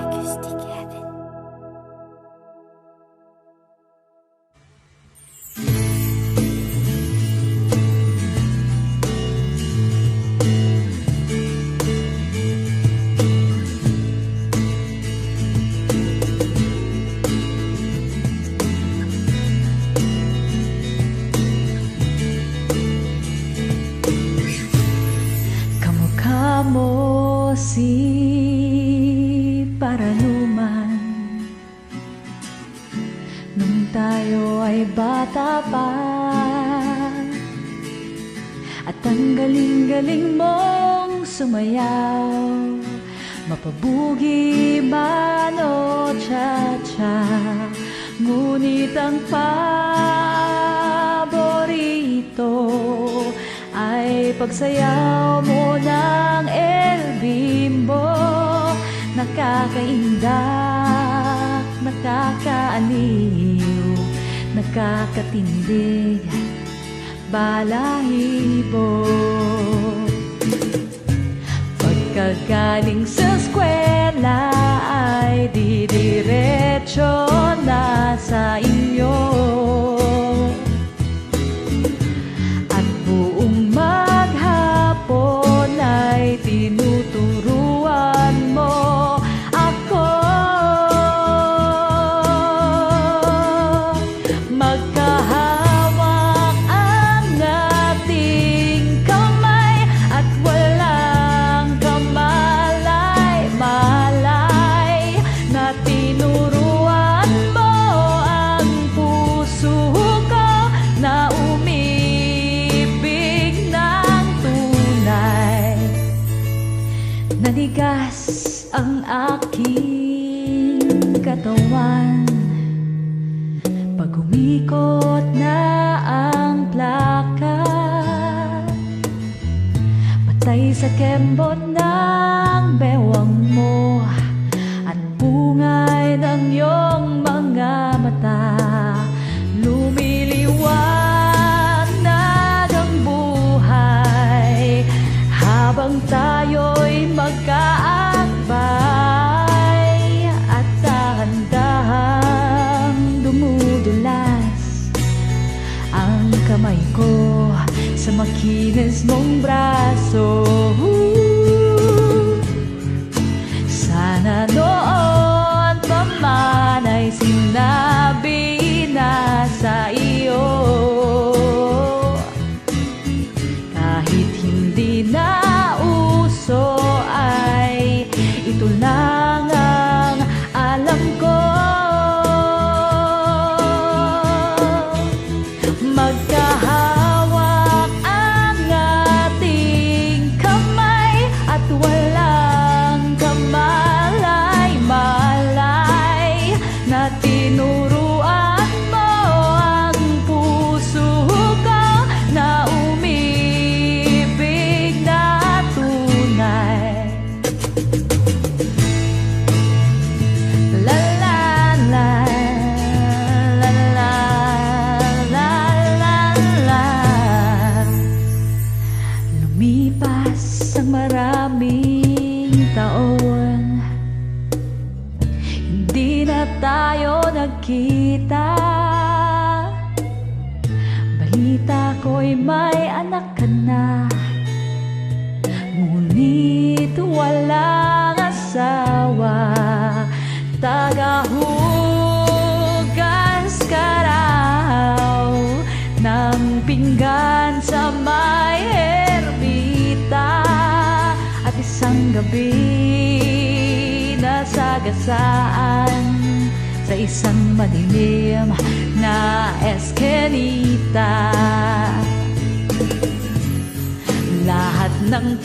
Acoustic Heaven. Kamukha mo si Paranuman nung tayo ay bata pa, at ang galing-galing mong sumayaw, mapabugi man o cha-cha. Ngunit ang paborito ay pagsayaw mo ng El Bimbo. Nakakaindak, nakakaaliw, nakakatindig, balahibo. Pagkagaling sa eskwela ay didiretso na sa inyo, at buong maghapon ay tinuturuan mo ako. Magkahawak ang ating kamay at walang kamalay-malay, na tinuruan mo ang puso ko na umibig ng tunay. Nanigas ang aking katawan pag umikot na ang plaka, patay sa kembot ng bewang mo at bungay ng iyong mga mata. Lumiliwanag ang buhay habang tayo'y magkaakbay, at dahan-dahang dumudulas ang kamay ko sa makinis mong braso. Sana noon pa man ay sinabi na sa iyo, kahit hindi na uso ay ito lang ang alam ko. Magkahawak ang ating kamay at walang kamalay-malay, na tinuruan mo ang puso ko na umibig na tunay. La la la, la la la la la. Lumipas ang maraming taon, hindi na tayo nagkita. Balita ko'y may anak ka na, ngunit walang asawa. Tagahugas ka raw ng pinggan sa may erbita, at isang gabi nasagasaan sa isang madilim na eskenita. Lahat ng